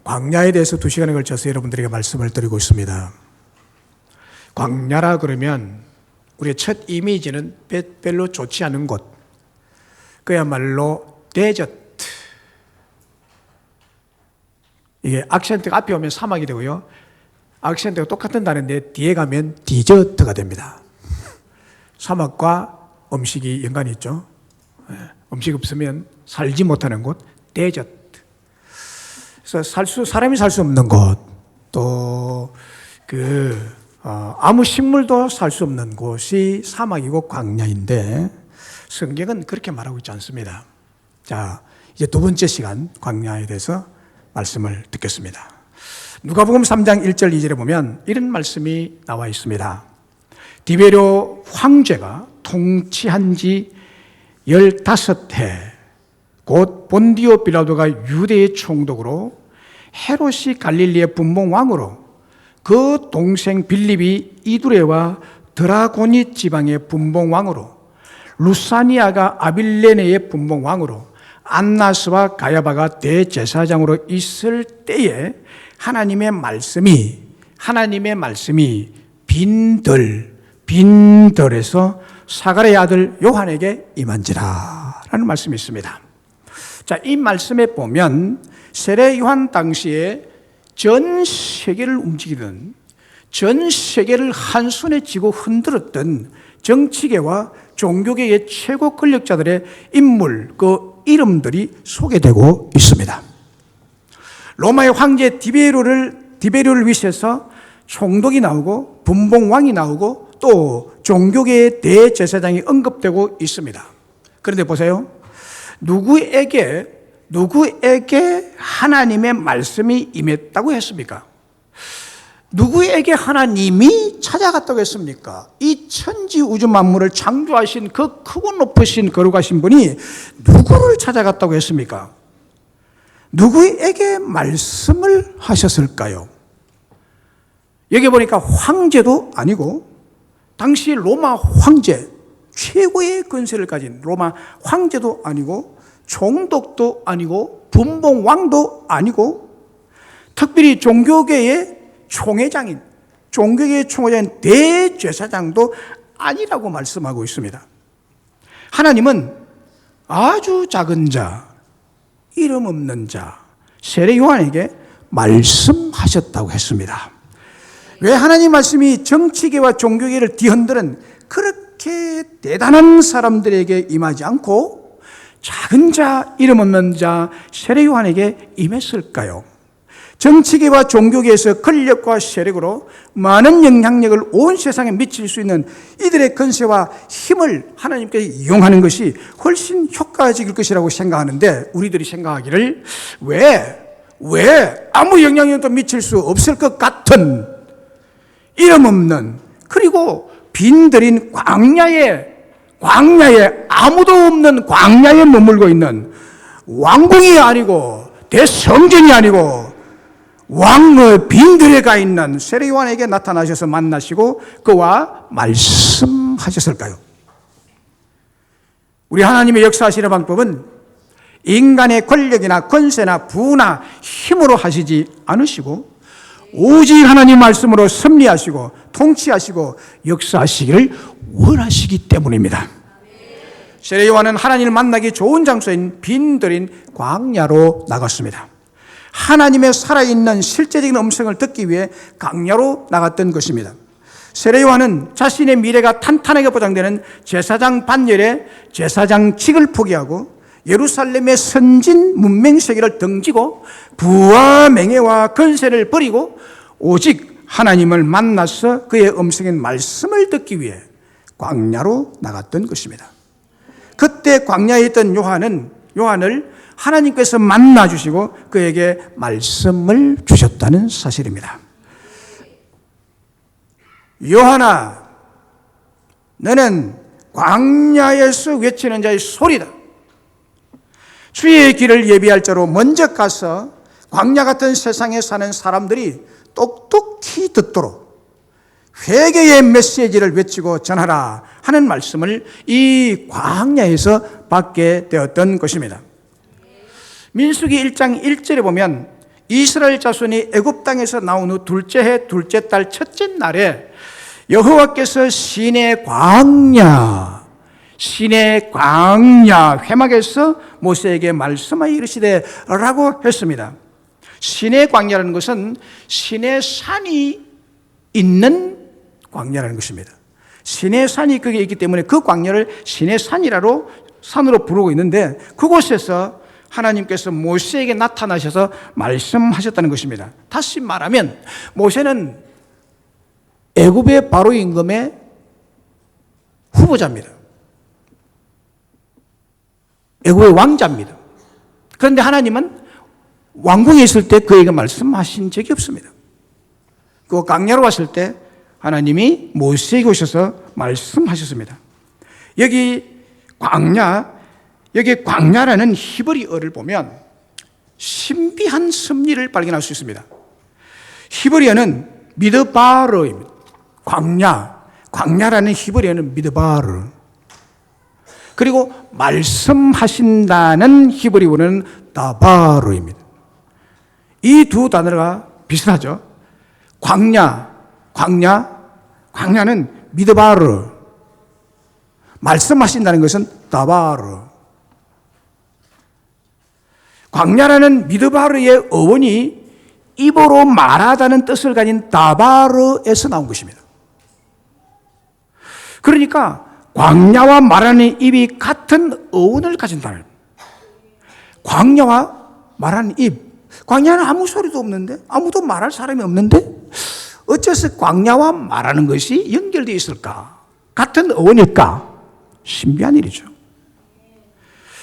광야에 대해서 2시간에 걸쳐서 여러분들에게 말씀을 드리고 있습니다. 광야라 그러면 우리의 첫 이미지는 별로 좋지 않은 곳, 그야말로 데저트. 이게 악센트가 앞에 오면 사막이 되고요, 악센트가 똑같은 단어인데 뒤에 가면 디저트가 됩니다. 사막과 음식이 연관이 있죠. 음식 없으면 살지 못하는 곳, 데저트. 그래서 사람이 살 수 없는 곳, 또 아무 식물도 살 수 없는 곳이 사막이고 광야인데, 성경은 그렇게 말하고 있지 않습니다. 자, 이제 2번째 시간 광야에 대해서 말씀을 듣겠습니다. 누가복음 3장 1절 2절에 보면 이런 말씀이 나와 있습니다. 디베료 황제가 통치한 지 15해, 곧 본디오 빌라도가 유대의 총독으로, 헤롯이 갈릴리의 분봉왕으로, 그 동생 빌립이 이두레와 드라고니 지방의 분봉왕으로, 루사니아가 아빌레네의 분봉왕으로, 안나스와 가야바가 대제사장으로 있을 때에 하나님의 말씀이 빈들에서 사가랴의 아들 요한에게 임한지라 라는 말씀이 있습니다. 자, 이 말씀에 보면 세례 요한 당시에 전 세계를 움직이던, 전 세계를 한 손에 쥐고 흔들었던 정치계와 종교계의 최고 권력자들의 인물, 그 이름들이 소개되고 있습니다. 로마의 황제 디베료를 위시해서 총독이 나오고 분봉왕이 나오고 또 종교계의 대제사장이 언급되고 있습니다. 그런데 보세요. 누구에게 하나님의 말씀이 임했다고 했습니까? 누구에게 하나님이 찾아갔다고 했습니까? 이 천지 우주 만물을 창조하신 그 크고 높으신 거룩하신 분이 누구를 찾아갔다고 했습니까? 누구에게 말씀을 하셨을까요? 여기 보니까 황제도 아니고, 당시 로마 황제, 최고의 권세를 가진 로마 황제도 아니고, 총독도 아니고, 분봉왕도 아니고, 특별히 종교계의 총회장인 대제사장도 아니라고 말씀하고 있습니다. 하나님은 아주 작은 자, 이름 없는 자, 세례 요한에게 말씀하셨다고 했습니다. 왜 하나님 말씀이 정치계와 종교계를 뒤흔드는 그렇게 대단한 사람들에게 임하지 않고 작은 자, 이름 없는 자, 세례 요한에게 임했을까요? 정치계와 종교계에서 권력과 세력으로 많은 영향력을 온 세상에 미칠 수 있는 이들의 권세와 힘을 하나님께서 이용하는 것이 훨씬 효과적일 것이라고 생각하는데, 우리들이 생각하기를 왜 아무 영향력도 미칠 수 없을 것 같은 이름 없는, 그리고 빈들인 광야에 아무도 없는 광야에 머물고 있는 왕궁이 아니고 대성전이 아니고 왕의 빈들에 가 있는 세례 요한에게 나타나셔서 만나시고 그와 말씀하셨을까요? 우리 하나님의 역사하시는 방법은 인간의 권력이나 권세나 부나 힘으로 하시지 않으시고 오직 하나님 말씀으로 섭리하시고 통치하시고 역사하시기를 원하시기 때문입니다. 세례 요한은 하나님을 만나기 좋은 장소인 빈들인 광야로 나갔습니다. 하나님의 살아있는 실제적인 음성을 듣기 위해 광야로 나갔던 것입니다. 세례 요한은 자신의 미래가 탄탄하게 보장되는 제사장 반열에 제사장직을 포기하고 예루살렘의 선진 문명 세계를 등지고 부와 명예와 권세를 버리고 오직 하나님을 만나서 그의 음성인 말씀을 듣기 위해 광야로 나갔던 것입니다. 그때 광야에 있던 요한을 하나님께서 만나주시고 그에게 말씀을 주셨다는 사실입니다. 요한아, 너는 광야에서 외치는 자의 소리다. 주의 길을 예비할 자로 먼저 가서 광야 같은 세상에 사는 사람들이 똑똑히 듣도록 회개의 메시지를 외치고 전하라 하는 말씀을 이 광야에서 받게 되었던 것입니다. 민수기 1장 1절에 보면 이스라엘 자손이 애굽 땅에서 나온 후 둘째 해 둘째 달 첫째 날에 여호와께서 시내 광야 회막에서 모세에게 말씀하여 이르시되 라고 했습니다. 시내 광야라는 것은 시내 산이 있는 광야라는 것입니다. 시내 산이 거기에 있기 때문에 그 광야를 시내 산으로 부르고 있는데, 그곳에서 하나님께서 모세에게 나타나셔서 말씀하셨다는 것입니다. 다시 말하면 모세는 애굽의 바로 임금의 후보자입니다. 애굽의 왕자입니다. 그런데 하나님은 왕궁에 있을 때 그에게 말씀하신 적이 없습니다. 그 광야로 왔을 때 하나님이 모세에게 오셔서 말씀하셨습니다. 여기 광야라는 히브리어를 보면 신비한 섭리를 발견할 수 있습니다. 히브리어는 미드바르입니다. 광야라는 히브리어는 미드바르. 그리고 말씀하신다는 히브리어는 다바르입니다. 이 두 단어가 비슷하죠. 광야는 미드바르, 말씀하신다는 것은 다바르. 광야라는 미드바르의 어원이 입으로 말하다는 뜻을 가진 다바르에서 나온 것입니다. 그러니까 광야와 말하는 입이 같은 어원을 가진다는, 광야와 말하는 입, 광야는 아무 소리도 없는데, 아무도 말할 사람이 없는데 어째서 광야와 말하는 것이 연결되어 있을까? 같은 어원일까? 신비한 일이죠.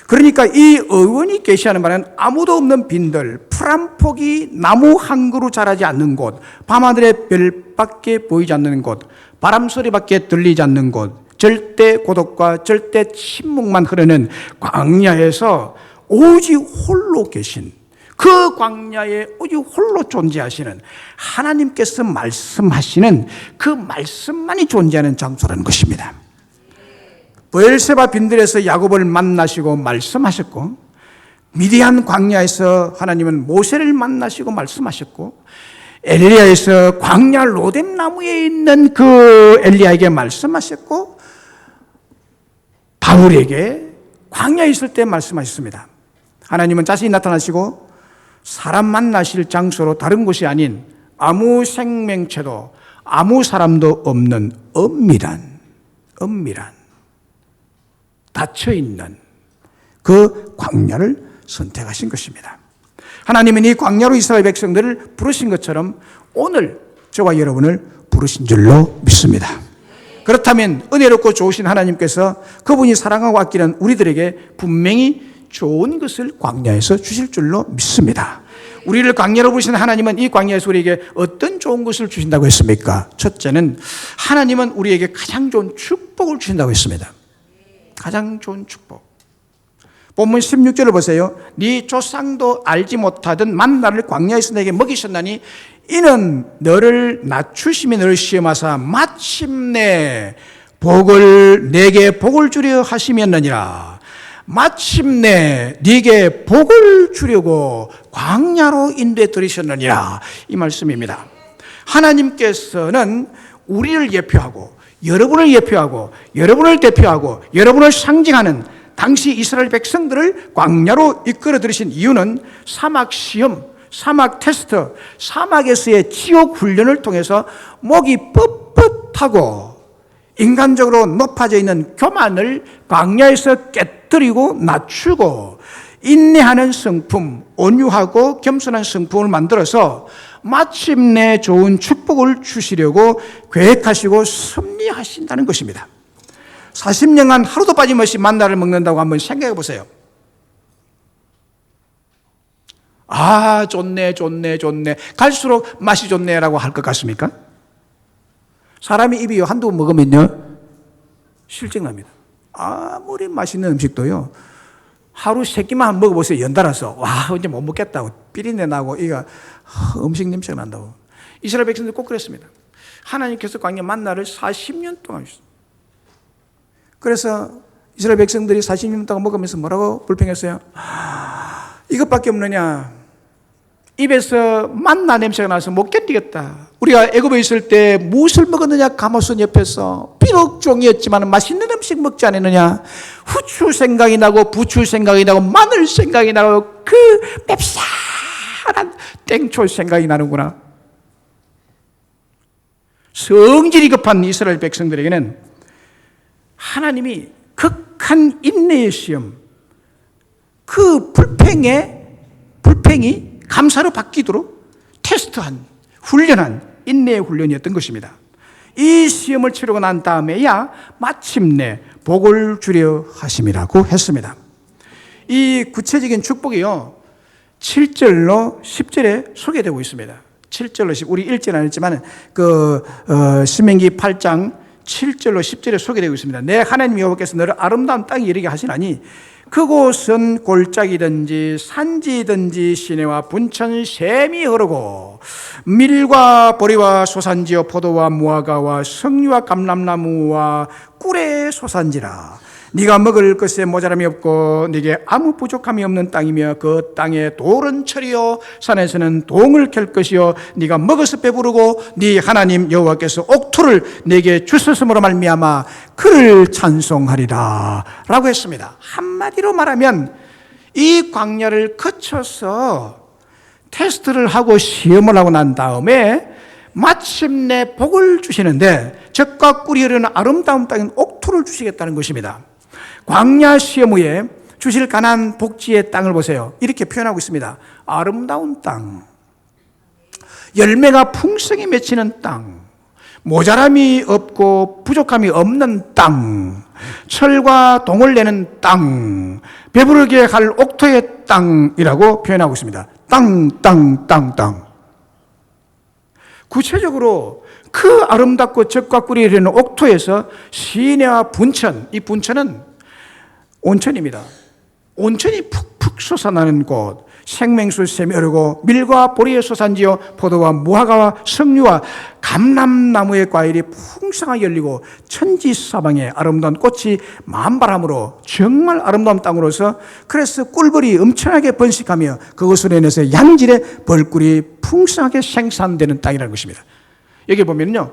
그러니까 이 어원이 계시하는 말은 아무도 없는 빈들, 풀 한 폭이 나무 한 그루 자라지 않는 곳, 밤하늘의 별밖에 보이지 않는 곳, 바람 소리밖에 들리지 않는 곳, 절대 고독과 절대 침묵만 흐르는 광야에서 오직 홀로 계신, 그 광야에 오직 홀로 존재하시는 하나님께서 말씀하시는 그 말씀만이 존재하는 장소라는 것입니다. 브엘세바 빈들에서 야곱을 만나시고 말씀하셨고, 미디안 광야에서 하나님은 모세를 만나시고 말씀하셨고, 엘리야에서 광야 로뎀 나무에 있는 그 엘리야에게 말씀하셨고, 바울에게 광야에 있을 때 말씀하셨습니다. 하나님은 자신이 나타나시고 사람 만나실 장소로 다른 곳이 아닌 아무 생명체도 아무 사람도 없는 엄밀한 닫혀있는 그 광야를 선택하신 것입니다. 하나님은 이 광야로 이스라엘 백성들을 부르신 것처럼 오늘 저와 여러분을 부르신 줄로 믿습니다. 그렇다면 은혜롭고 좋으신 하나님께서 그분이 사랑하고 아끼는 우리들에게 분명히 좋은 것을 광야에서 주실 줄로 믿습니다. 우리를 광야로 부르신 하나님은 이 광야에서 우리에게 어떤 좋은 것을 주신다고 했습니까? 첫째는 하나님은 우리에게 가장 좋은 축복을 주신다고 했습니다. 가장 좋은 축복. 본문 16절을 보세요. 네 조상도 알지 못하던 만나를 광야에서 내게 먹이셨나니 이는 너를 낮추심이 너를 시험하사 마침내 내게 복을 주려 하심이었느니라. 마침내 네게 복을 주려고 광야로 인도해 들이셨느니라. 이 말씀입니다. 하나님께서는 우리를 예표하고 여러분을 예표하고 여러분을 대표하고 여러분을 상징하는 당시 이스라엘 백성들을 광야로 이끌어 들이신 이유는 사막 시험, 사막 테스트, 사막에서의 지옥 훈련을 통해서 목이 뻣뻣하고 인간적으로 높아져 있는 교만을 광야에서 깨뜨리고 낮추고 인내하는 성품, 온유하고 겸손한 성품을 만들어서 마침내 좋은 축복을 주시려고 계획하시고 섭리하신다는 것입니다. 40년간 하루도 빠짐없이 만나를 먹는다고 한번 생각해 보세요. 아, 좋네. 갈수록 맛이 좋네라고 할 것 같습니까? 사람이 입이 한두 번 먹으면요, 실증납니다. 아무리 맛있는 음식도요, 하루 3끼만 먹어보세요. 연달아서. 와, 이제 못 먹겠다고. 비린내 나고, 이거 음식 냄새가 난다고. 이스라엘 백성들 꼭 그랬습니다. 하나님께서 광야 만나를 40년 동안 주셨습니다. 그래서 이스라엘 백성들이 40년 동안 먹으면서 뭐라고 불평했어요? 이것밖에 없느냐? 입에서 만나 냄새가 나서 못 견디겠다. 우리가 애굽에 있을 때 무엇을 먹었느냐? 가마솥 옆에서 비록 종이었지만 맛있는 음식 먹지 않았느냐? 후추 생각이 나고 부추 생각이 나고 마늘 생각이 나고 그 맵쌀한 땡초 생각이 나는구나. 성질이 급한 이스라엘 백성들에게는 하나님이 극한 인내의 시험, 그 불평이 감사로 바뀌도록 테스트한, 훈련한 인내의 훈련이었던 것입니다. 이 시험을 치르고 난 다음에야 마침내 복을 주려 하심이라고 했습니다. 이 구체적인 축복이요, 7절로 10절에 소개되고 있습니다. 7절로 10, 우리 읽지는 않았지만 신명기 8장 7절로 10절에 소개되고 있습니다. 내 하나님 여호와께서 너를 아름다운 땅에 이르게 하시나니 그곳은 골짜기든지 산지든지 시내와 분천 샘이 흐르고 밀과 보리와 소산지요 포도와 무화과와 석류와 감람나무와 꿀의 소산지라. 네가 먹을 것에 모자람이 없고 네게 아무 부족함이 없는 땅이며 그 땅에 돌은 철이요 산에서는 동을 캘 것이요 네가 먹어서 배부르고 네 하나님 여호와께서 옥토를 네게 주셨음으로 말미암아 그를 찬송하리라 라고 했습니다. 한마디로 말하면 이 광야를 거쳐서 테스트를 하고 시험을 하고 난 다음에 마침내 복을 주시는데 젖과 꿀이 흐르는 아름다운 땅인 옥토를 주시겠다는 것입니다. 광야 시험 후에 주실 가나안 복지의 땅을 보세요. 이렇게 표현하고 있습니다. 아름다운 땅, 열매가 풍성히 맺히는 땅, 모자람이 없고 부족함이 없는 땅, 철과 동을 내는 땅, 배부르게 할 옥토의 땅이라고 표현하고 있습니다. 땅. 구체적으로 그 아름답고 젖과 꿀이 흐르는 옥토에서 시내와 분천, 이 분천은 온천입니다. 온천이 푹푹 솟아나는 곳, 생명수 샘이 흐르고 밀과 보리의 소산지요 포도와 무화과와 석류와 감람나무의 과일이 풍성하게 열리고 천지사방에 아름다운 꽃이 만발함으로 정말 아름다운 땅으로서 그래서 꿀벌이 엄청나게 번식하며 그것으로 인해서 양질의 벌꿀이 풍성하게 생산되는 땅이라는 것입니다. 여기 보면요,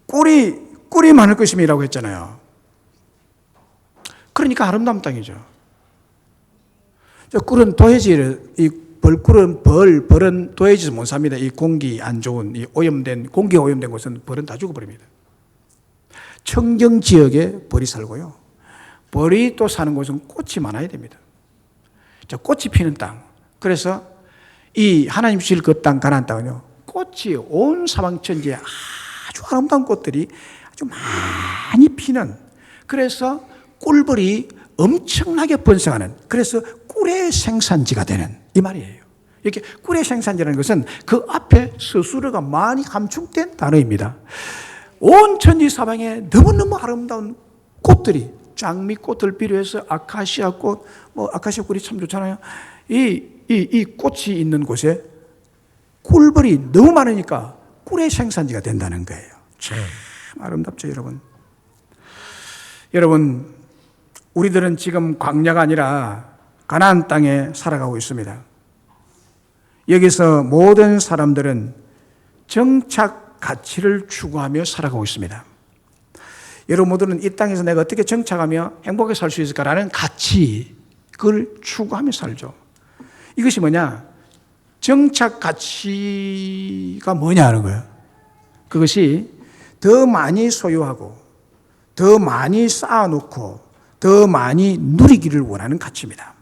꿀이 많을 것임이라고 했잖아요. 그러니까 아름다운 땅이죠. 꿀은 도해지를, 이 벌꿀은 벌은 도해지에서 못 삽니다. 이 공기 안 좋은, 공기가 오염된 곳은 벌은 다 죽어버립니다. 청정 지역에 벌이 살고요. 벌이 또 사는 곳은 꽃이 많아야 됩니다. 꽃이 피는 땅. 그래서 이 하나님 주실 그 땅, 가나안 땅은요, 꽃이 온 사방천지에 아주 아름다운 꽃들이 아주 많이 피는, 그래서 꿀벌이 엄청나게 번성하는, 그래서 꿀의 생산지가 되는, 이 말이에요. 이렇게 꿀의 생산지라는 것은 그 앞에 서술어가 많이 감축된 단어입니다. 온 천지 사방에 너무너무 아름다운 꽃들이, 장미꽃을 비롯해서 아카시아 꽃, 아카시아 꿀이 참 좋잖아요. 이 꽃이 있는 곳에 꿀벌이 너무 많으니까 꿀의 생산지가 된다는 거예요. 참 아름답죠, 여러분. 여러분, 우리들은 지금 광야가 아니라 가나안 땅에 살아가고 있습니다. 여기서 모든 사람들은 정착 가치를 추구하며 살아가고 있습니다. 여러분 모두는 이 땅에서 내가 어떻게 정착하며 행복하게 살 수 있을까라는 가치, 그걸 추구하며 살죠. 이것이 뭐냐? 정착 가치가 뭐냐 하는 거예요. 그것이 더 많이 소유하고 더 많이 쌓아놓고 더 많이 누리기를 원하는 가치입니다.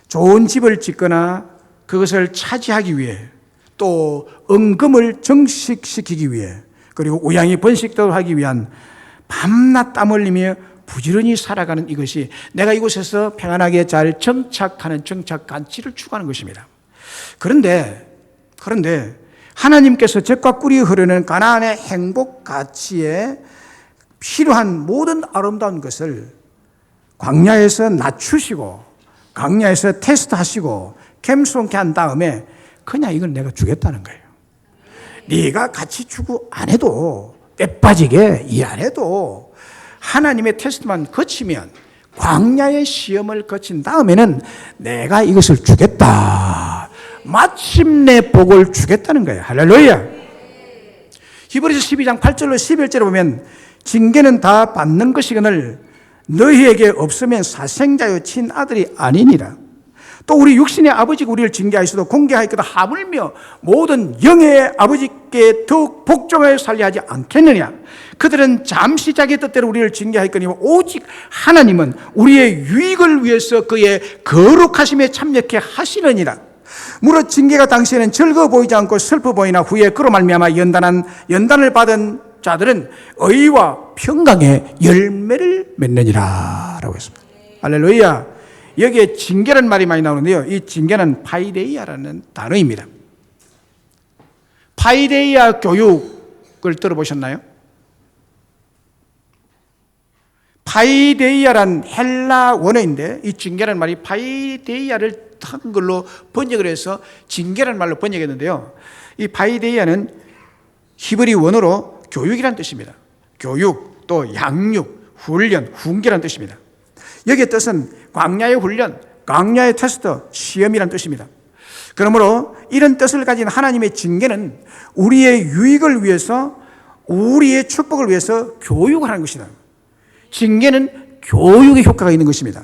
좋은 집을 짓거나 그것을 차지하기 위해, 또 은금을 정식시키기 위해, 그리고 우양이 번식도록 하기 위한 밤낮 땀 흘리며 부지런히 살아가는 이것이 내가 이곳에서 평안하게 잘 정착하는 정착 가치를 추구하는 것입니다. 그런데 하나님께서 젖과 꿀이 흐르는 가나안의 행복 가치에 필요한 모든 아름다운 것을 광야에서 낮추시고 광야에서 테스트하시고 겸손케 한 다음에 그냥 이걸 내가 주겠다는 거예요. 네가 가치 추구 안 해도, 빼빠지게 일 안 해도 하나님의 테스트만 거치면, 광야의 시험을 거친 다음에는 내가 이것을 주겠다 마침내 복을 주겠다는 거예요. 할렐루야. 히브리서 12장 8절로 11절에 보면 징계는 다 받는 것이거늘 너희에게 없으면 사생자여 친아들이 아니니라. 또 우리 육신의 아버지가 우리를 징계하였어도 공개하였거든 하물며 모든 영의 아버지께 더욱 복종하여 살려 하지 않겠느냐. 그들은 잠시 자기 뜻대로 우리를 징계하였거니와 오직 하나님은 우리의 유익을 위해서 그의 거룩하심에 참여케 하시느니라. 무릇 징계가 당시에는 즐거워 보이지 않고 슬퍼 보이나 후에 그로 말미암아 연단을 받은 자들은 의와 평강의 열매를 맺느니라 라고 했습니다. 할렐루야. 여기에 징계라는 말이 많이 나오는데요, 이 징계는 파이데이아라는 단어입니다. 파이데이아 교육을 들어보셨나요? 파이데이아란 헬라 원어인데 이 징계라는 말이 파이데이아를 한글로 번역을 해서 징계라는 말로 번역했는데요, 이 파이데이아는 히브리 원어로 교육이라는 뜻입니다. 교육, 또 양육, 훈련, 훈계라는 뜻입니다. 여기의 뜻은 광야의 훈련, 광야의 테스트, 시험이라는 뜻입니다. 그러므로 이런 뜻을 가진 하나님의 징계는 우리의 유익을 위해서, 우리의 축복을 위해서 교육을 하는 것이다. 징계는 교육의 효과가 있는 것입니다.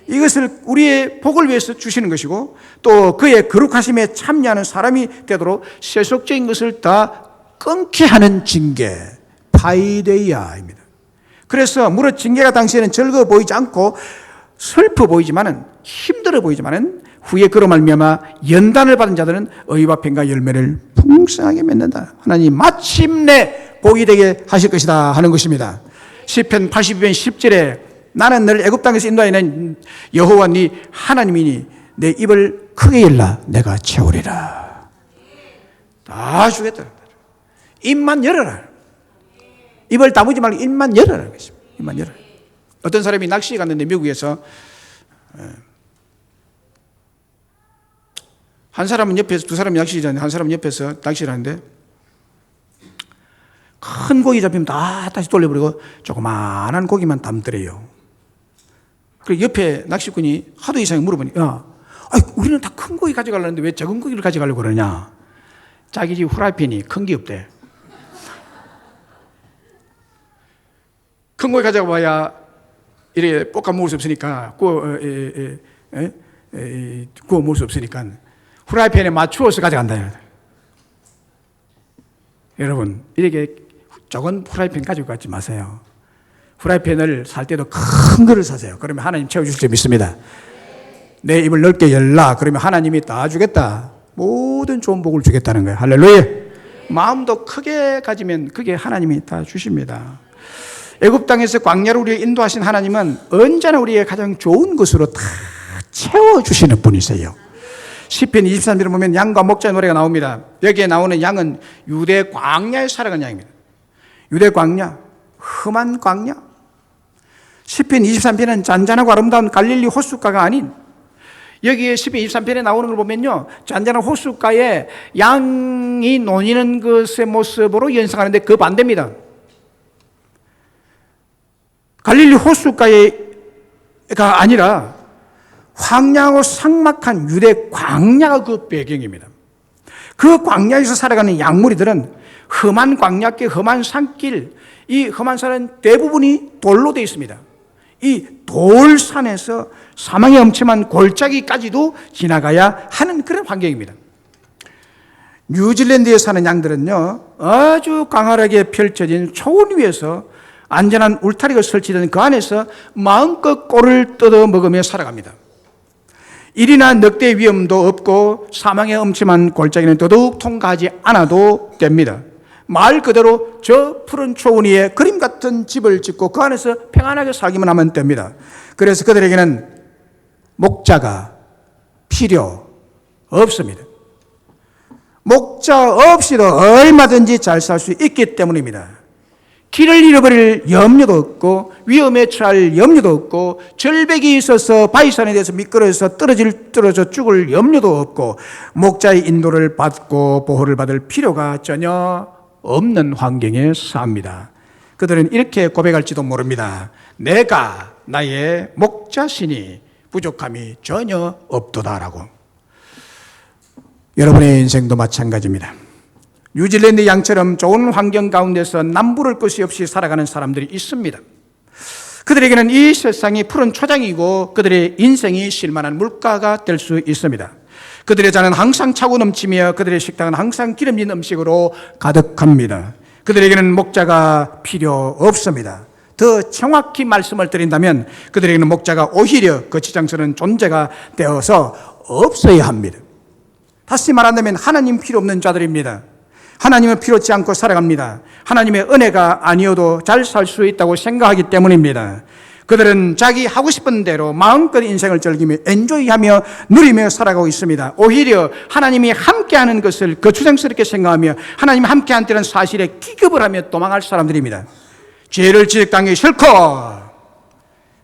이것을 우리의 복을 위해서 주시는 것이고 또 그의 거룩하심에 참여하는 사람이 되도록 세속적인 것을 다 끊게 하는 징계, 파이데이아입니다. 그래서 무릇 징계가 당시에는 즐거워 보이지 않고 슬퍼 보이지만은, 힘들어 보이지만은 후에 그로 말미암아 연단을 받은 자들은 의와 평강의 열매를 풍성하게 맺는다. 하나님 마침내 복이 되게 하실 것이다 하는 것입니다. 시편 82편 10절에 나는 너를 애굽 땅에서 인도하는 여호와 네 하나님이니 내 입을 크게 열라 내가 채우리라. 다 주겠다. 입만 열어라. 입을 다무지 말고 입만 열어라. 입만 열어라. 어떤 사람이 낚시에 갔는데 미국에서 한 사람은 옆에서, 두 사람이 낚시하는데 한 사람은 옆에서 낚시를 하는데 큰 고기 잡히면 다 다시 돌려버리고 조그마한 고기만 담더래요. 그리고 옆에 낚시꾼이 하도 이상하게 물어보니까 우리는 다 큰 고기 가져가려는데 왜 작은 고기를 가져가려고 그러냐. 자기 집 후라이팬이 큰 게 없대. 큰 고기 가져가 봐야 이렇게 볶아 먹을 수 없으니까, 구워 먹을 수 없으니까 후라이팬에 맞추어서 가져간다. 여러분, 이렇게 작은 후라이팬 가지고 가지 마세요. 후라이팬을 살 때도 큰 거를 사세요. 그러면 하나님 채워주실 줄 믿습니다. 내 입을 넓게 열라. 그러면 하나님이 다 주겠다. 모든 좋은 복을 주겠다는 거예요. 할렐루야. 마음도 크게 가지면 그게 하나님이 다 주십니다. 애굽 땅에서 광야로 우리를 인도하신 하나님은 언제나 우리의 가장 좋은 것으로 다 채워주시는 분이세요. 시편 23절에 보면 양과 목자의 노래가 나옵니다. 여기에 나오는 양은 유대 광야에 살아간 양입니다. 유대 광야, 험한 광야. 시편 23편은 잔잔하고 아름다운 갈릴리 호숫가가 아닌, 여기에 시편 23편에 나오는 걸 보면요, 잔잔한 호숫가에 양이 노니는 것의 모습으로 연상하는데 그 반대입니다. 갈릴리 호숫가가 아니라 황량하고 삭막한 유대 광야가 그 배경입니다. 그 광야에서 살아가는 양무리들은 험한 광야길, 험한 산길, 이 험한 산은 대부분이 돌로 되어 있습니다. 이 돌산에서 사망의 엄침한 골짜기까지도 지나가야 하는 그런 환경입니다. 뉴질랜드에 사는 양들은요, 아주 광활하게 펼쳐진 초원 위에서 안전한 울타리가 설치된 그 안에서 마음껏 꿀을 뜯어 먹으며 살아갑니다. 일이나 늑대 위험도 없고 사망의 엄침한 골짜기는 더더욱 통과하지 않아도 됩니다. 말 그대로 저 푸른 초원 위에 그림 같은 집을 짓고 그 안에서 평안하게 살기만 하면 됩니다. 그래서 그들에게는 목자가 필요 없습니다. 목자 없이도 얼마든지 잘 살 수 있기 때문입니다. 길을 잃어버릴 염려도 없고 위험에 처할 염려도 없고 절벽이 있어서 바위산에 대해서 미끄러져서 떨어져 죽을 염려도 없고 목자의 인도를 받고 보호를 받을 필요가 전혀 없는 환경에 삽니다. 그들은 이렇게 고백할지도 모릅니다. 내가 나의 목자시니 부족함이 전혀 없도다라고. 여러분의 인생도 마찬가지입니다. 뉴질랜드 양처럼 좋은 환경 가운데서 남부를 것이 없이 살아가는 사람들이 있습니다. 그들에게는 이 세상이 푸른 초장이고 그들의 인생이 실만한 물가가 될 수 있습니다. 그들의 잔은 항상 차고 넘치며 그들의 식당은 항상 기름진 음식으로 가득합니다. 그들에게는 목자가 필요 없습니다. 더 정확히 말씀을 드린다면 그들에게는 목자가 오히려 거치장스러운 존재가 되어서 없어야 합니다. 다시 말한다면 하나님 필요 없는 자들입니다. 하나님은 필요치 않고 살아갑니다. 하나님의 은혜가 아니어도 잘 살 수 있다고 생각하기 때문입니다. 그들은 자기 하고 싶은 대로 마음껏 인생을 즐기며 엔조이하며 누리며 살아가고 있습니다. 오히려 하나님이 함께하는 것을 거추장스럽게 생각하며 하나님이 함께한다는 사실에 기겁을 하며 도망할 사람들입니다. 죄를 지적당하기 싫고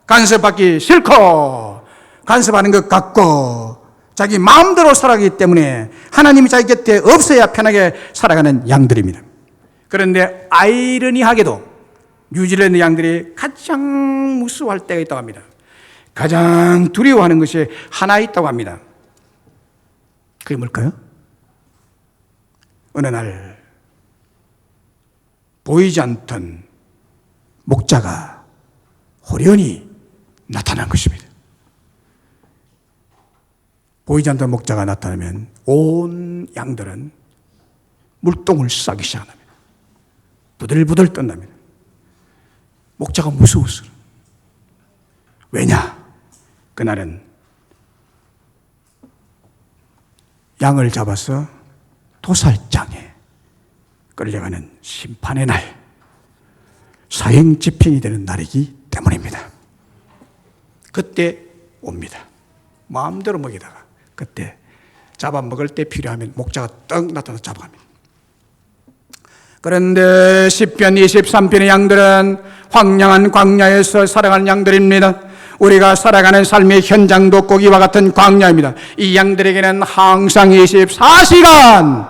간섭받기 싫고 간섭하는 것 같고 자기 마음대로 살아가기 때문에 하나님이 자기 곁에 없어야 편하게 살아가는 양들입니다. 그런데 아이러니하게도 뉴질랜드 양들이 가장 무서워할 때가 있다고 합니다. 가장 두려워하는 것이 하나 있다고 합니다. 그게 뭘까요? 어느 날 보이지 않던 목자가 호련히 나타난 것입니다. 보이지 않던 목자가 나타나면 온 양들은 물똥을 싸기 시작합니다. 부들부들 떤답니다. 목자가 무서웠어요. 왜냐? 그날은 양을 잡아서 도살장에 끌려가는 심판의 날, 사형집행이 되는 날이기 때문입니다. 그때 옵니다. 마음대로 먹이다가 그때 잡아먹을 때 필요하면 목자가 떡 나타나서 잡아갑니다. 그런데 시편 23편의 양들은 황량한 광야에서 살아가는 양들입니다. 우리가 살아가는 삶의 현장도 고기와 같은 광야입니다. 이 양들에게는 항상 24시간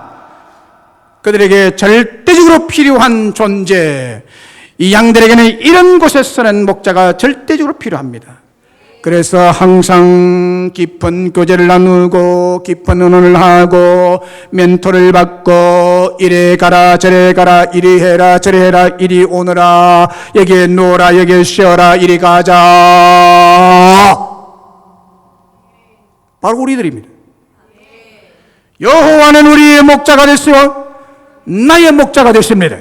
그들에게 절대적으로 필요한 존재, 이 양들에게는 이런 곳에서는 목자가 절대적으로 필요합니다. 그래서 항상 깊은 교제를 나누고 깊은 의논을 하고 멘토를 받고 이래 가라 저래 가라 이리 해라 저리 해라 이리 오너라 여기에 누워라 여기에 쉬어라 이리 가자. 바로 우리들입니다. 여호와는 우리의 목자가 됐어요. 나의 목자가 됐습니다.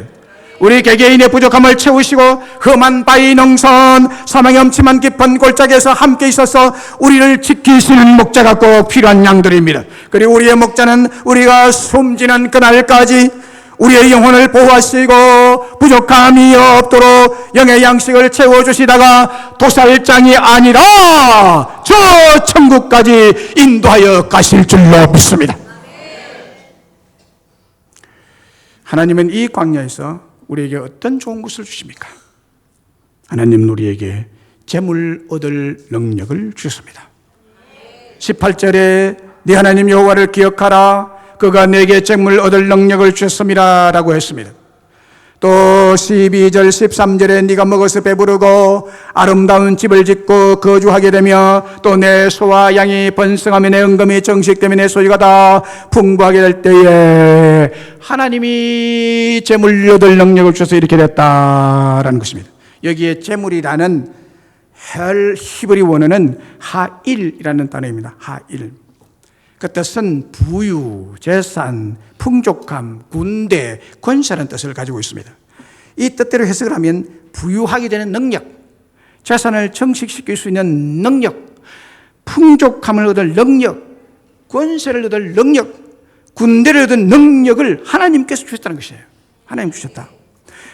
우리 개개인의 부족함을 채우시고 험한 바위 능선 사망의 엄침한 깊은 골짜기에서 함께 있어서 우리를 지키시는 목자가 꼭 필요한 양들입니다. 그리고 우리의 목자는 우리가 숨지는 그날까지 우리의 영혼을 보호하시고 부족함이 없도록 영의 양식을 채워주시다가 도살장이 아니라 저 천국까지 인도하여 가실 줄로 믿습니다. 하나님은 이 광야에서 우리에게 어떤 좋은 것을 주십니까? 하나님은 우리에게 재물 얻을 능력을 주셨습니다. 18절에 네 하나님 여호와를 기억하라 그가 내게 재물 얻을 능력을 주셨습니다 라고 했습니다. 또 12절 13절에 네가 먹어서 배부르고 아름다운 집을 짓고 거주하게 되며 또 내 소와 양이 번성하며 내 은금이 정식되며 내 소유가 다 풍부하게 될 때에 하나님이 재물 얻을 능력을 주셔서 이렇게 됐다라는 것입니다. 여기에 재물이라는 히브리 원어는 하일이라는 단어입니다. 하일. 그 뜻은 부유, 재산, 풍족함, 군대, 권세라는 뜻을 가지고 있습니다. 이 뜻대로 해석을 하면 부유하게 되는 능력, 재산을 정식시킬 수 있는 능력, 풍족함을 얻을 능력, 권세를 얻을 능력, 군대를 얻은 능력을 하나님께서 주셨다는 것이에요. 하나님 주셨다.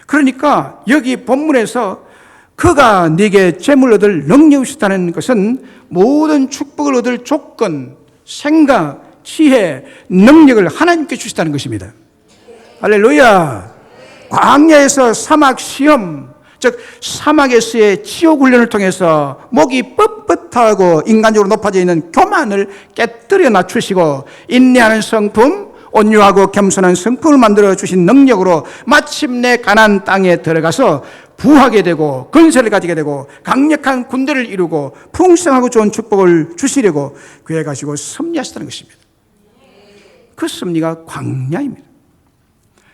그러니까 여기 본문에서 그가 네게 재물 얻을 능력을 주셨다는 것은 모든 축복을 얻을 조건, 생각, 지혜, 능력을 하나님께 주셨다는 것입니다. 할렐루야. 광야에서 사막 시험, 즉 사막에서의 지옥 훈련을 통해서 목이 뻣뻣하고 인간적으로 높아져 있는 교만을 깨뜨려 낮추시고 인내하는 성품, 온유하고 겸손한 성품을 만들어 주신 능력으로 마침내 가나안 땅에 들어가서 부하게 되고 권세를 가지게 되고 강력한 군대를 이루고 풍성하고 좋은 축복을 주시려고 그에 가시고 섭리하시다는 것입니다. 그 섭리가 광야입니다.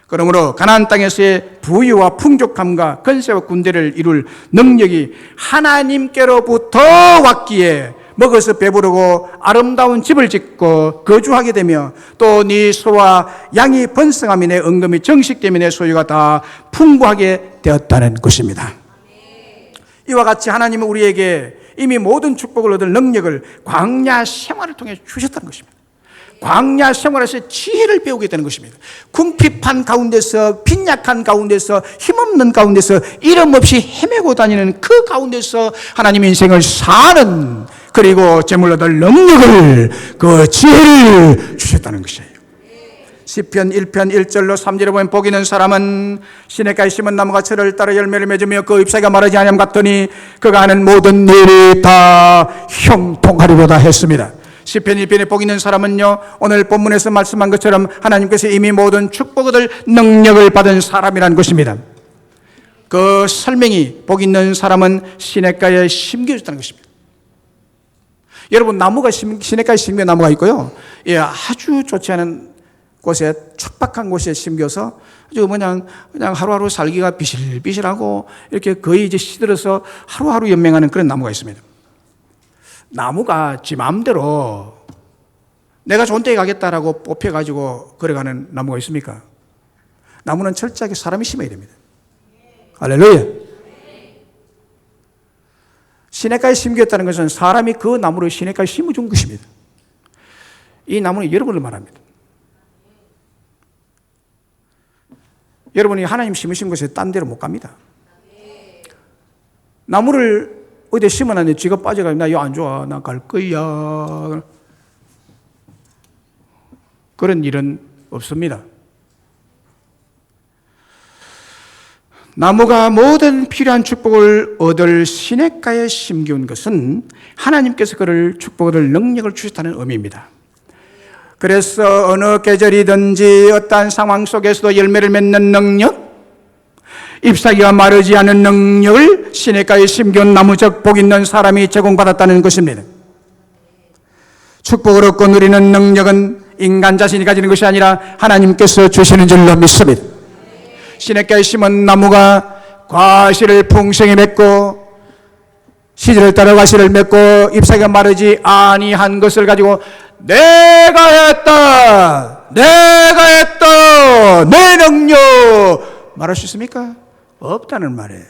그러므로 가나안 땅에서의 부유와 풍족함과 건세와 군대를 이룰 능력이 하나님께로부터 왔기에 먹어서 배부르고 아름다운 집을 짓고 거주하게 되며 또 네 소와 양이 번성함이 내 은금이 정식되며 내 소유가 다 풍부하게 되었다는 것입니다. 이와 같이 하나님은 우리에게 이미 모든 축복을 얻을 능력을 광야 생활을 통해 주셨다는 것입니다. 광야 생활에서 지혜를 배우게 되는 것입니다. 궁핍한 가운데서, 빈약한 가운데서, 힘없는 가운데서, 이름 없이 헤매고 다니는 그 가운데서 하나님의 인생을 사는, 그리고 재물 얻을 능력을, 그 지혜를 주셨다는 것이에요. 시편 1편 1절로 3절에 보면 복 있는 사람은 시냇가에 심은 나무가 철을 따라 열매를 맺으며 그 잎사귀가 마르지 아니함 같더니 그가 하는 모든 일이 다 형통하리로다 했습니다. 시편 1편에 복 있는 사람은요, 오늘 본문에서 말씀한 것처럼 하나님께서 이미 모든 축복을 능력을 받은 사람이라는 것입니다. 그 설명이 복 있는 사람은 시냇가에 심겨졌다는 것입니다. 여러분, 나무가 시냇가에 심겨 나무가 있고요, 예, 아주 좋지 않은 곳에, 척박한 곳에 심겨서 아주 그냥 하루하루 살기가 비실비실하고 이렇게 거의 이제 시들어서 하루하루 연맹하는 그런 나무가 있습니다. 나무가 지 마음대로 내가 좋은 데에 가겠다라고 뽑혀가지고 걸어가는 나무가 있습니까? 나무는 철저하게 사람이 심어야 됩니다. 할렐루야. 시냇가에 심겼다는 것은 사람이 그 나무를 시냇가에 심어준 것입니다. 이 나무는 여러분을 말합니다. 여러분이 하나님 심으신 곳에 딴 데로 못 갑니다. 나무를 어디에 심어놨는데 쥐가 빠져가지고 나 이거 안 좋아, 나 갈 거야, 그런 일은 없습니다. 나무가 모든 필요한 축복을 얻을 시냇가에 심겨온 것은 하나님께서 그를 축복을 능력을 주셨다는 의미입니다. 그래서 어느 계절이든지 어떠한 상황 속에서도 열매를 맺는 능력, 잎사귀가 마르지 않은 능력을 시냇가에 심겨온 나무적 복 있는 사람이 제공받았다는 것입니다. 축복을 얻고 누리는 능력은 인간 자신이 가지는 것이 아니라 하나님께서 주시는 줄로 믿습니다. 시냇가에 심은 나무가 과실을 풍성히 맺고 시절을 따라 과실을 맺고 잎사귀가 마르지 아니한 것을 가지고 내가 했다, 내 능력 말할 수 있습니까? 없다는 말이에요.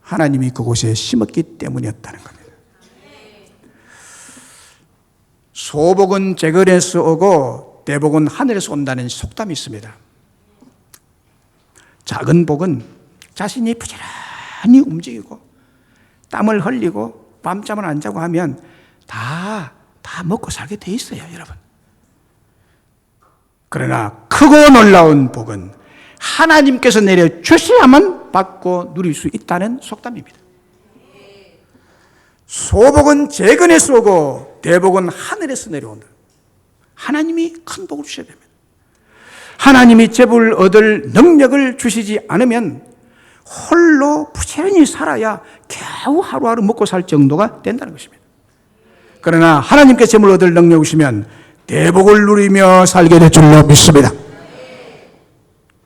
하나님이 그곳에 심었기 때문이었다는 겁니다. 소복은 재건에서 오고 대복은 하늘에서 온다는 속담이 있습니다. 작은 복은 자신이 부지런히 움직이고 땀을 흘리고 밤잠을 안 자고 하면 다 먹고 살게 돼 있어요, 여러분. 그러나 크고 놀라운 복은 하나님께서 내려주셔야만 받고 누릴 수 있다는 속담입니다. 소복은 재건에서 오고 대복은 하늘에서 내려온다. 하나님이 큰 복을 주셔야 됩니다. 하나님이 재물을 얻을 능력을 주시지 않으면 홀로 부지런히 살아야 겨우 하루하루 먹고 살 정도가 된다는 것입니다. 그러나 하나님께 재물을 얻을 능력을 주시면 대복을 누리며 살게 될 줄로 믿습니다.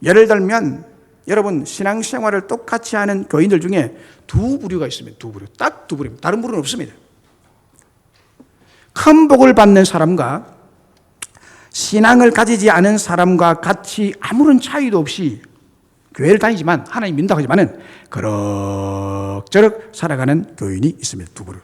예를 들면 여러분, 신앙생활을 똑같이 하는 교인들 중에 두 부류가 있습니다. 두 부류, 딱 두 부류입니다. 다른 부류는 없습니다. 큰 복을 받는 사람과 신앙을 가지지 않은 사람과 같이 아무런 차이도 없이 교회를 다니지만 하나님 믿는다고 하지만은 그럭저럭 살아가는 교인이 있습니다. 두 부류.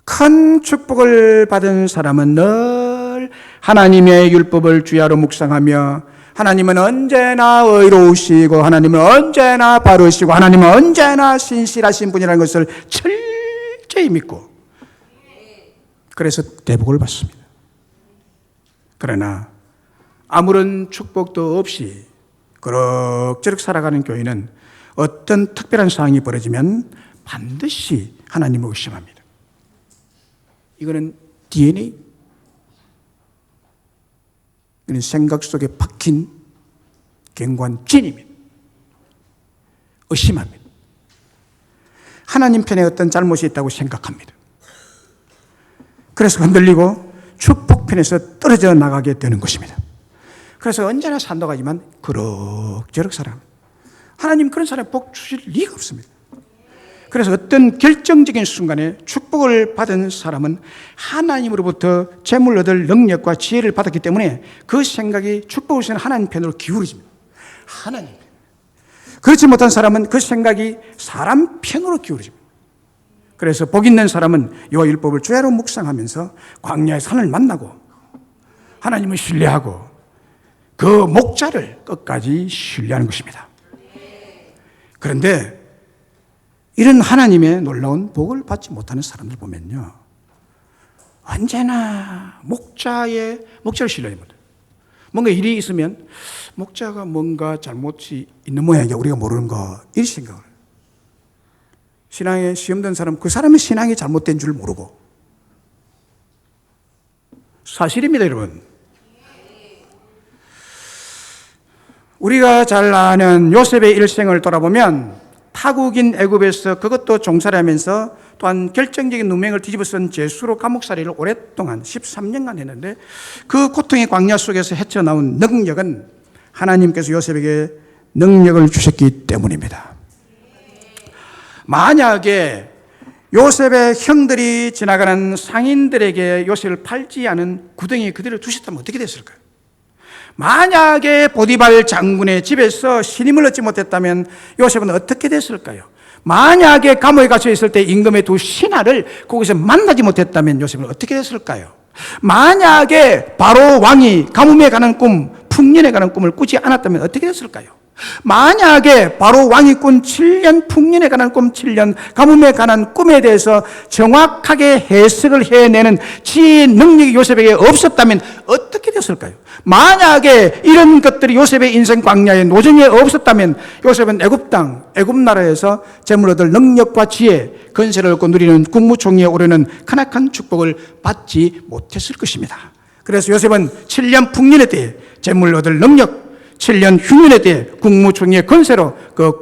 큰 축복을 받은 사람은 늘 하나님의 율법을 주야로 묵상하며 하나님은 언제나 의로우시고 하나님은 언제나 바르시고 하나님은 언제나 신실하신 분이라는 것을 철저히 믿고 그래서 대복을 받습니다. 그러나 아무런 축복도 없이 그럭저럭 살아가는 교인은 어떤 특별한 상황이 벌어지면 반드시 하나님을 의심합니다. 이거는 DNA, 이거는 생각 속에 박힌 갱관진입니다. 의심합니다. 하나님 편에 어떤 잘못이 있다고 생각합니다. 그래서 흔들리고 축복편에서 떨어져 나가게 되는 것입니다. 그래서 언제나 산도가지만 그럭저럭 살아갑니다. 하나님 그런 사람에 복 주실 리가 없습니다. 그래서 어떤 결정적인 순간에 축복을 받은 사람은 하나님으로부터 재물 얻을 능력과 지혜를 받았기 때문에 그 생각이 축복을 주시는 하나님 편으로 기울어집니다. 하나님. 그렇지 못한 사람은 그 생각이 사람 편으로 기울어집니다. 그래서 복 있는 사람은 여호와 율법을 주야로 묵상하면서 광야의 산을 만나고 하나님을 신뢰하고 그 목자를 끝까지 신뢰하는 것입니다. 그런데 이런 하나님의 놀라운 복을 받지 못하는 사람들 보면요, 언제나 목자를 신뢰하지 못해요. 뭔가 일이 있으면 목자가 뭔가 잘못이 있는 모양이야, 우리가 모르는 거, 이런 생각을 해요. 신앙에 시험 든 사람, 그 사람의 신앙이 잘못된 줄 모르고. 사실입니다, 여러분. 우리가 잘 아는 요셉의 일생을 돌아보면 타국인 애굽에서 그것도 종살이 하면서 또한 결정적인 누명을 뒤집어 쓴 죄수로 감옥살이를 오랫동안 13년간 했는데 그 고통의 광야 속에서 헤쳐나온 능력은 하나님께서 요셉에게 능력을 주셨기 때문입니다. 만약에 요셉의 형들이 지나가는 상인들에게 요셉을 팔지 않은 구덩이에 그대로 두셨다면 어떻게 됐을까요? 만약에 보디발 장군의 집에서 신임을 얻지 못했다면 요셉은 어떻게 됐을까요? 만약에 감옥에 갇혀 있을 때 임금의 두 신하를 거기서 만나지 못했다면 요셉은 어떻게 됐을까요? 만약에 바로 왕이 가뭄에 가는 꿈, 풍년에 가는 꿈을 꾸지 않았다면 어떻게 됐을까요? 만약에 바로 왕이 꾼 7년 풍년에 관한 꿈, 7년 가뭄에 관한 꿈에 대해서 정확하게 해석을 해내는 지혜의 능력이 요셉에게 없었다면 어떻게 됐을까요? 만약에 이런 것들이 요셉의 인생 광야의 노정에 없었다면 요셉은 애굽 땅, 애굽 나라에서 재물 얻을 능력과 지혜, 건세를 얻고 누리는 국무총리에 오르는 크나큰 축복을 받지 못했을 것입니다. 그래서 요셉은 7년 풍년의 때에 재물 얻을 능력, 7년 흉년의 때에 국무총리의 건세로 그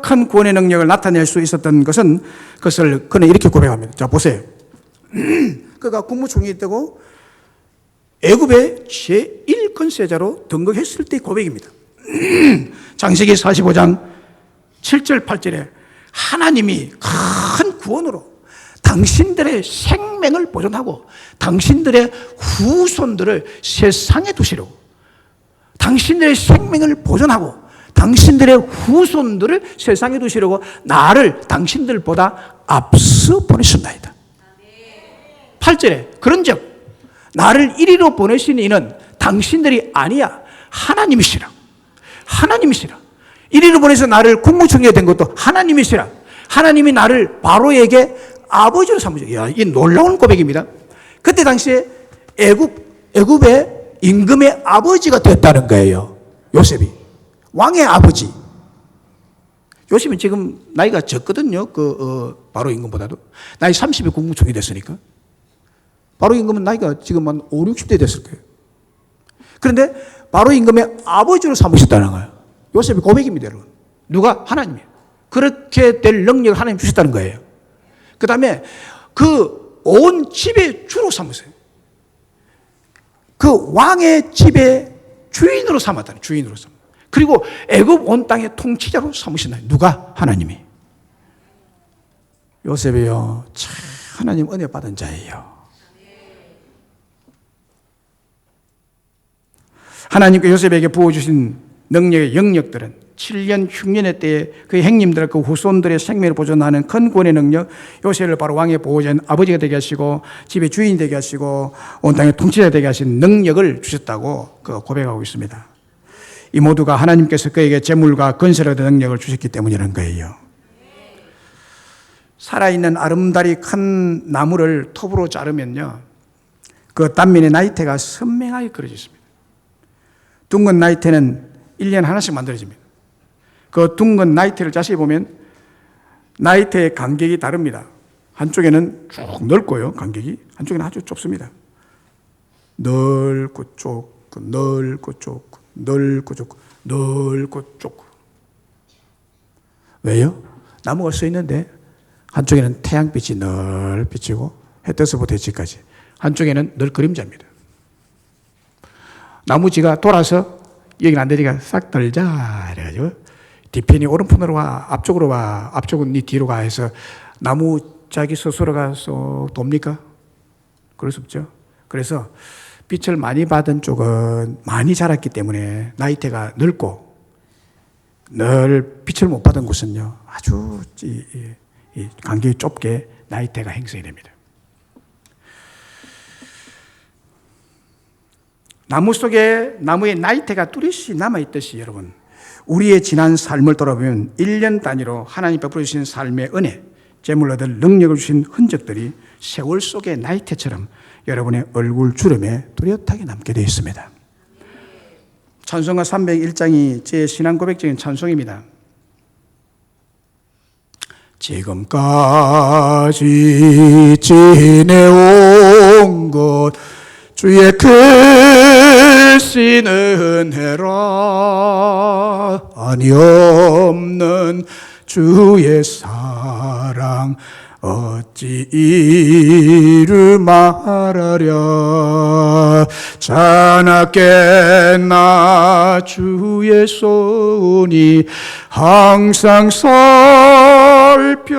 큰 구원의 능력을 나타낼 수 있었던 그것을 그는 이렇게 고백합니다. 자, 보세요. 그가 국무총리 때고 애굽의 제1건세자로 등극했을 때의 고백입니다. 창세기 45장 7절 8절에 하나님이 큰 구원으로 당신들의 생명을 보존하고 당신들의 후손들을 세상에 두시려고, 당신들의 생명을 보존하고 당신들의 후손들을 세상에 두시려고 나를 당신들보다 앞서 보내셨나이다. 8절에 그런즉 나를 이리로 보내신 이는 당신들이 아니야 하나님이시라. 하나님이시라. 이리로 보내서 나를 국무총리가 된 것도 하나님이시라. 하나님이 나를 바로에게 아버지로 삼으셨다. 이야, 이 놀라운 고백입니다. 그때 당시에 애굽의 임금의 아버지가 됐다는 거예요. 요셉이 왕의 아버지. 요셉은 지금 나이가 적거든요. 바로 임금보다도 나이 30에 국무총리 됐으니까. 바로 임금은 나이가 지금 한 5, 60대 됐을 거예요. 그런데 바로 임금의 아버지로 삼으셨다는 거예요. 요셉의 고백입니다, 여러분. 누가? 하나님이에요. 그렇게 될 능력을 하나님 주셨다는 거예요. 그 다음에 그 온 집의 주로 삼으세요. 그 왕의 집의 주인으로 삼았다는, 주인으로 삼. 그리고 애굽 온 땅의 통치자로 삼으신다. 누가? 하나님이. 요셉이요, 참 하나님 은혜 받은 자예요. 하나님께 요셉에게 부어주신 능력의 영역들은 7년 흉년의 때에 그 행님들, 그 후손들의 생명을 보존하는 큰 구원의 능력, 요셉을 바로 왕의 보호자인 아버지가 되게 하시고 집의 주인이 되게 하시고 온 땅의 통치자 되게 하신 능력을 주셨다고 고백하고 있습니다. 이 모두가 하나님께서 그에게 재물과 건설의 능력을 주셨기 때문이라는 거예요. 살아있는 아름다리 큰 나무를 톱으로 자르면요, 그 단면의 나이테가 선명하게 그려져 있습니다. 둥근 나이테는 1년에 하나씩 만들어집니다. 그 둥근 나이테를 자세히 보면 나이테의 간격이 다릅니다. 한쪽에는 쭉 넓고요, 간격이. 한쪽에는 아주 좁습니다. 넓고 좁고 넓고 좁고 넓고 좁고 넓고 좁고. 왜요? 나무가 서 있는데 한쪽에는 태양빛이 늘 비치고 해 떠서부터 해지까지, 한쪽에는 늘 그림자입니다. 나무지가 돌아서 여기는 안 되니까 싹 돌자 이래가지고 뒤편이 오른편으로 와, 앞쪽으로 와, 앞쪽은 네 뒤로 가 해서 나무 자기 스스로가 쏙 돕니까? 그럴 수 없죠. 그래서 빛을 많이 받은 쪽은 많이 자랐기 때문에 나이테가 넓고, 늘 빛을 못 받은 곳은요 아주 이 간격이 좁게 나이테가 형성이 됩니다. 나무 속에 나무의 나이테가 뚜렷이 남아있듯이 여러분, 우리의 지난 삶을 돌아보면 1년 단위로 하나님 베풀어 주신 삶의 은혜, 재물 얻을 능력을 주신 흔적들이 세월 속의 나이테처럼 여러분의 얼굴 주름에 뚜렷하게 남게 되어 있습니다. 찬송가 301장이 제 신앙 고백적인 찬송입니다. 지금까지 지내온 것 주의 크신 은혜라, 아니 없는 주의 사랑 어찌 이루 말하랴. 자나깨나 주의 손이 항상 살펴주시고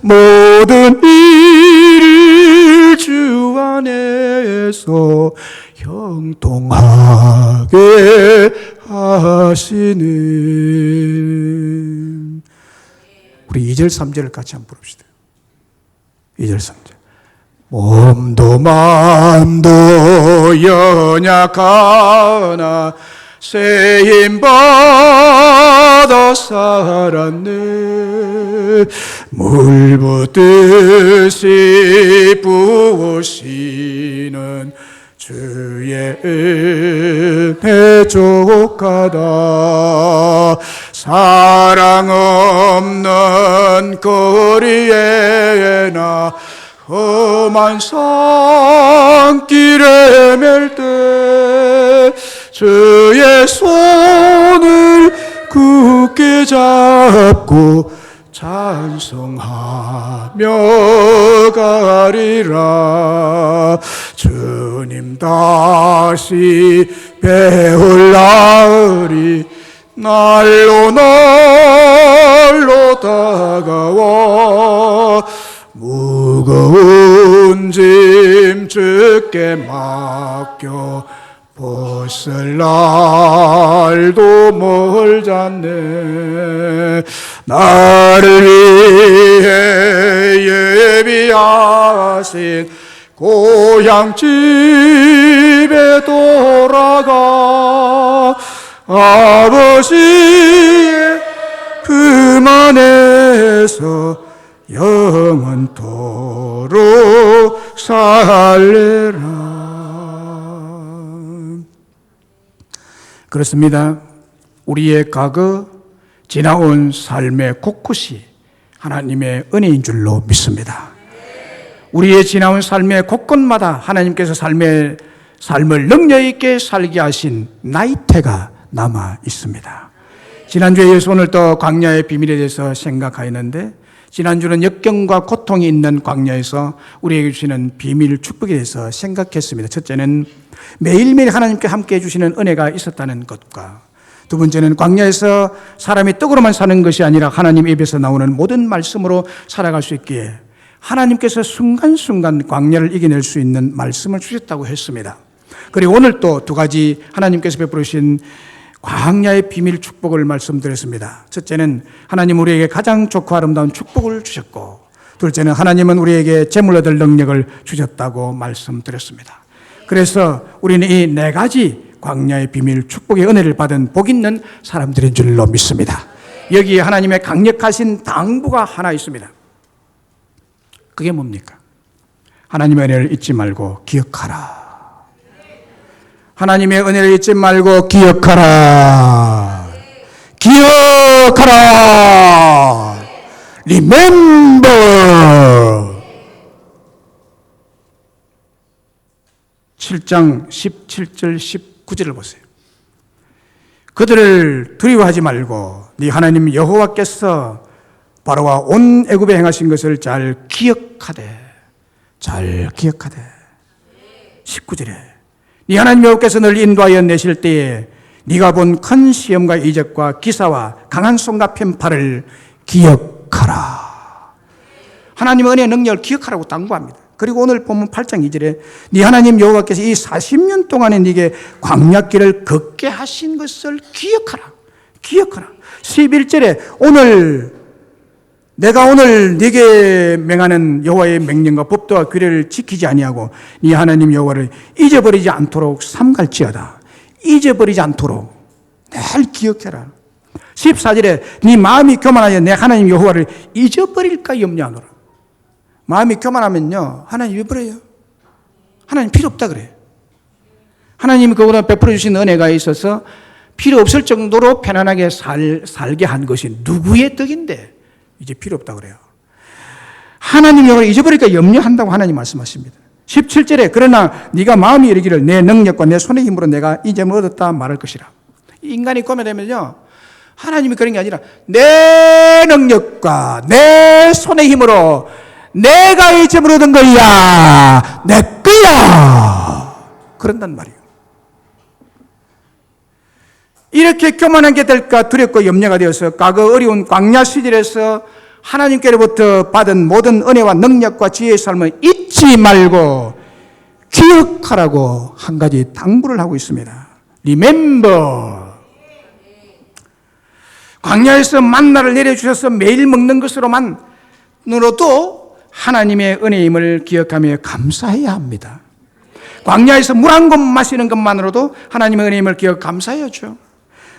모든 일을 주 안에서 형통하게 하시는. 우리 2절 3절을 같이 한번 부릅시다. 2절 3절. 몸도 마음도 연약하나 세임받아 살았네. 물 붓듯이 부으시는 주의 은혜 족하다. 사랑 없는 거리에나 험한 산길에 맬 때 주의 손을 굳게 잡고 찬송하며 가리라. 주님 다시 배울 날이 날로 날로 다가와 무거운 짐 주께 맡겨 벗을 날도 멀잖네. 나를 위해 예비하신 고향 집에 돌아가 아버지의 품 안에서 영원토록 살래라. 그렇습니다. 우리의 과거 지나온 삶의 곳곳이 하나님의 은혜인 줄로 믿습니다. 우리의 지나온 삶의 곳곳마다 하나님께서 삶을 능력 있게 살게 하신 나이테가 남아 있습니다. 지난주에 예수 오늘 또 광야의 비밀에 대해서 생각하였는데, 지난주는 역경과 고통이 있는 광야에서 우리에게 주시는 비밀 축복에 대해서 생각했습니다. 첫째는 매일매일 하나님께 함께 해주시는 은혜가 있었다는 것과, 두 번째는 광야에서 사람이 떡으로만 사는 것이 아니라 하나님 입에서 나오는 모든 말씀으로 살아갈 수 있기에 하나님께서 순간순간 광야를 이겨낼 수 있는 말씀을 주셨다고 했습니다. 그리고 오늘 또 두 가지 하나님께서 베풀으신 광야의 비밀 축복을 말씀드렸습니다. 첫째는 하나님 우리에게 가장 좋고 아름다운 축복을 주셨고, 둘째는 하나님은 우리에게 재물 얻을 능력을 주셨다고 말씀드렸습니다. 그래서 우리는 이 네 가지 광야의 비밀 축복의 은혜를 받은 복 있는 사람들인 줄로 믿습니다. 여기에 하나님의 강력하신 당부가 하나 있습니다. 그게 뭡니까? 하나님의 은혜를 잊지 말고 기억하라. 하나님의 은혜를 잊지 말고 기억하라. 기억하라. Remember. 7장 17절 19절을 보세요. 그들을 두려워하지 말고 네 하나님 여호와께서 바로와 온 애굽에 행하신 것을 잘 기억하되 잘 기억하되. 19절에 네 하나님 여호와께서 널 인도하여 내실 때에 네가 본 큰 시험과 이적과 기사와 강한 손과 편팔을 기억하라. 하나님의 은혜의 능력을 기억하라고 당부합니다. 그리고 오늘 본문 8장 2절에 네 하나님 여호와께서 이 40년 동안에 네게 광야길을 걷게 하신 것을 기억하라. 기억하라. 11절에 내가 오늘 네게 명하는 여호와의 명령과 법도와 규례를 지키지 아니하고 네 하나님 여호와를 잊어버리지 않도록 삼갈지어다. 잊어버리지 않도록 늘 기억해라. 14절에 네 마음이 교만하여 내 하나님 여호와를 잊어버릴까 염려하노라. 마음이 교만하면요 하나님 잊어버려요. 하나님 필요 없다 그래요. 하나님이 그보다 베풀어 주신 은혜가 있어서 필요 없을 정도로 편안하게 살게 한 것이 누구의 덕인데 이제 필요 없다 그래요. 하나님 여호와를 잊어버릴까 염려한다고 하나님 말씀하십니다. 17절에 그러나 네가 마음이 이르기를 내 능력과 내 손의 힘으로 내가 이제을 얻었다 말할 것이라. 인간이 꼬매되면요 하나님이 그런 게 아니라 내 능력과 내 손의 힘으로 내가 이제을 얻은 거야 내 거야 그런단 말이에요. 이렇게 교만한 게 될까 두렵고 염려가 되어서 과거 어려운 광야 시절에서 하나님께로부터 받은 모든 은혜와 능력과 지혜의 삶을 잊지 말고 기억하라고 한 가지 당부를 하고 있습니다. Remember. 광야에서 만나를 내려주셔서 매일 먹는 것으로만으로도 하나님의 은혜임을 기억하며 감사해야 합니다. 광야에서 물 한 곳 마시는 것만으로도 하나님의 은혜임을 기억 감사해야죠.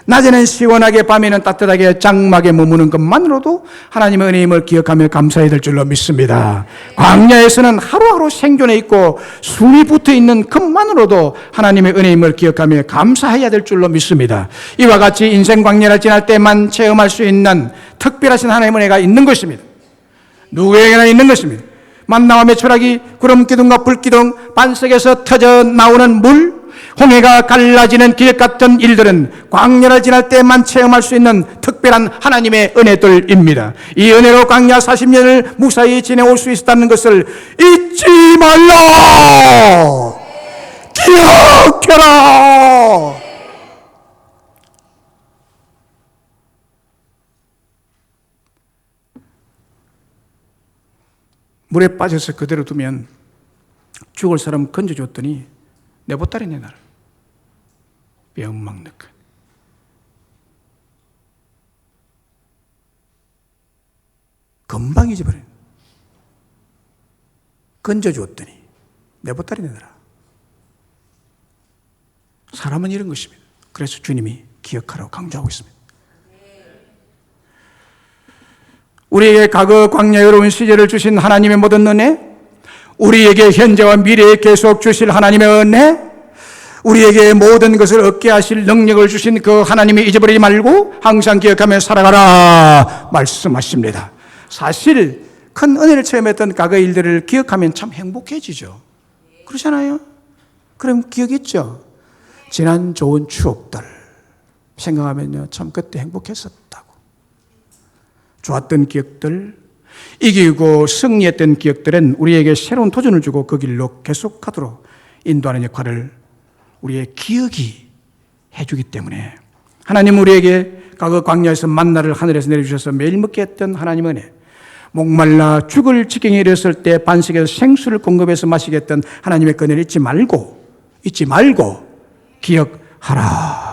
낮에는 시원하게 밤에는 따뜻하게 장막에 머무는 것만으로도 하나님의 은혜임을 기억하며 감사해야 될 줄로 믿습니다. 광야에서는 하루하루 생존해 있고 숨이 붙어있는 것만으로도 하나님의 은혜임을 기억하며 감사해야 될 줄로 믿습니다. 이와 같이 인생 광야를 지날 때만 체험할 수 있는 특별하신 하나님의 은혜가 있는 것입니다. 누구에게나 있는 것입니다. 만나와 메추라기, 구름기둥과 불기둥, 반석에서 터져 나오는 물, 홍해가 갈라지는 길 같은 일들은 광야를 지날 때만 체험할 수 있는 특별한 하나님의 은혜들입니다. 이 은혜로 광야 40년을 무사히 지내올 수 있었다는 것을 잊지 말라! 기억해라! 물에 빠져서 그대로 두면 죽을 사람 건져줬더니 내 보따리 내놔라. 뼈막 넣고. 금방 잊어버려. 건져줬더니 내 보따리 내놔라. 사람은 이런 것입니다. 그래서 주님이 기억하라고 강조하고 있습니다. 우리에게 과거 광야의 어려운 시절을 주신 하나님의 모든 은혜, 우리에게 현재와 미래에 계속 주실 하나님의 은혜, 우리에게 모든 것을 얻게 하실 능력을 주신 그 하나님이 잊어버리지 말고 항상 기억하며 살아가라 말씀하십니다. 사실 큰 은혜를 체험했던 과거의 일들을 기억하면 참 행복해지죠. 그렇잖아요? 그럼 기억 있죠? 지난 좋은 추억들 생각하면요 참 그때 행복했었다고. 좋았던 기억들, 이기고 승리했던 기억들은 우리에게 새로운 도전을 주고 그 길로 계속하도록 인도하는 역할을 우리의 기억이 해주기 때문에 하나님 우리에게 과거 광야에서 만나를 하늘에서 내려주셔서 매일 먹게 했던 하나님의 은혜, 목말라 죽을 지경에 이르렀을 때 반석에서 생수를 공급해서 마시게 했던 하나님의 그 은혜를 잊지 말고 기억하라.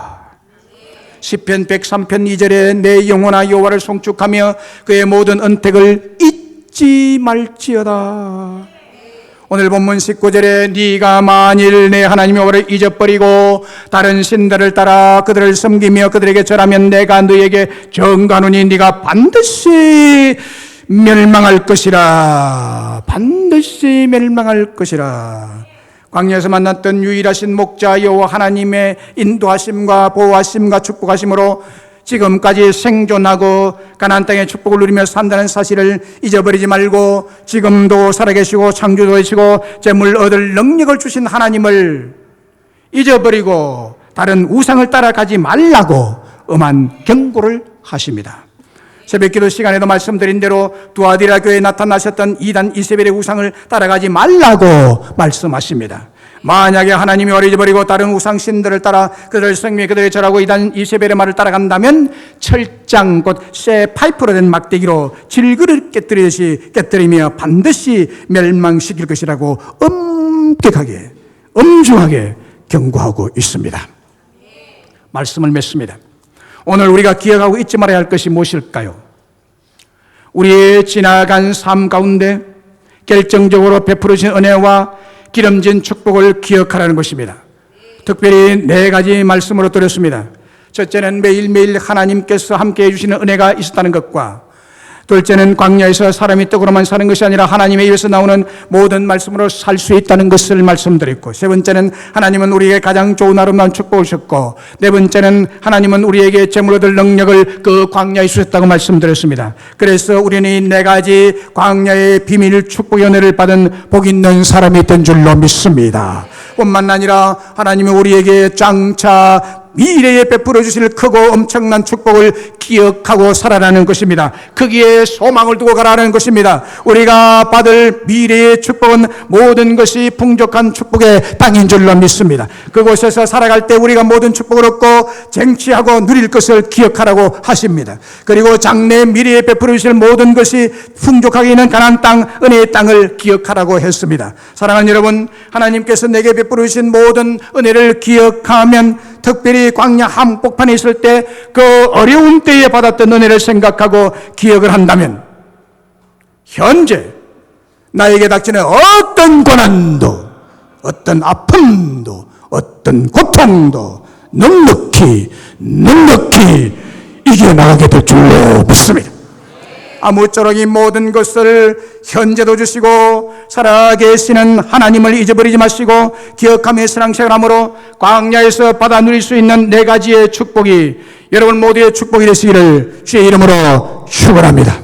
시편 103편 2절에 내 영혼아 여호와를 송축하며 그의 모든 은택을 잊지 말지어다. 오늘 본문 19절에 네가 만일 내 하나님 여호와를 잊어버리고 다른 신들을 따라 그들을 섬기며 그들에게 절하면 내가 너에게 정하노니 네가 반드시 멸망할 것이라. 반드시 멸망할 것이라. 광야에서 만났던 유일하신 목자 여호와 하나님의 인도하심과 보호하심과 축복하심으로 지금까지 생존하고 가나안 땅의 축복을 누리며 산다는 사실을 잊어버리지 말고 지금도 살아계시고 창조주이시고 재물 얻을 능력을 주신 하나님을 잊어버리고 다른 우상을 따라가지 말라고 엄한 경고를 하십니다. 새벽기도 시간에도 말씀드린 대로 두아디라 교회에 나타나셨던 이단 이세벨의 우상을 따라가지 말라고 말씀하십니다. 만약에 하나님이 어리버리고 다른 우상신들을 따라 그들의 성미에 그들의 절하고 이단 이세벨의 말을 따라간다면 철장 곧 쇠 파이프로 된 막대기로 질그릇 깨뜨리듯이 깨뜨리며 반드시 멸망시킬 것이라고 엄격하게 엄중하게 경고하고 있습니다. 말씀을 맺습니다. 오늘 우리가 기억하고 잊지 말아야 할 것이 무엇일까요? 우리의 지나간 삶 가운데 결정적으로 베풀어진 은혜와 기름진 축복을 기억하라는 것입니다. 특별히 4가지 말씀으로 드렸습니다. 첫째는 매일매일 하나님께서 함께해 주시는 은혜가 있었다는 것과, 둘째는 광야에서 사람이 떡으로만 사는 것이 아니라 하나님의 입에서 나오는 모든 말씀으로 살 수 있다는 것을 말씀드렸고, 세 번째는 하나님은 우리에게 가장 좋은 아름다운 축복을 주셨고, 네 번째는 하나님은 우리에게 재물로 얻을 능력을 그 광야에 주셨다고 말씀드렸습니다. 그래서 우리는 이 4가지 광야의 비밀 축복의 은혜를 받은 복 있는 사람이 된 줄로 믿습니다. 뿐만 아니라 하나님이 우리에게 장차 미래에 베풀어 주실 크고 엄청난 축복을 기억하고 살아라는 것입니다. 거기에 소망을 두고 가라는 것입니다. 우리가 받을 미래의 축복은 모든 것이 풍족한 축복의 땅인 줄로 믿습니다. 그곳에서 살아갈 때 우리가 모든 축복을 얻고 쟁취하고 누릴 것을 기억하라고 하십니다. 그리고 장래 미래에 베풀어 주실 모든 것이 풍족하게 있는 가나안 땅, 은혜의 땅을 기억하라고 했습니다. 사랑하는 여러분, 하나님께서 내게 베풀어 주신 모든 은혜를 기억하면, 특별히 광야 한복판에 있을 때 그 어려운 때에 받았던 은혜를 생각하고 기억을 한다면, 현재 나에게 닥치는 어떤 고난도, 어떤 아픔도, 어떤 고통도 넉넉히 이겨나가게 될 줄로 믿습니다. 아무쪼록 이 모든 것을 현재도 주시고 살아계시는 하나님을 잊어버리지 마시고 기억하며 신앙생활함으로 광야에서 받아 누릴 수 있는 4가지의 축복이 여러분 모두의 축복이 되시기를 주의 이름으로 축원합니다.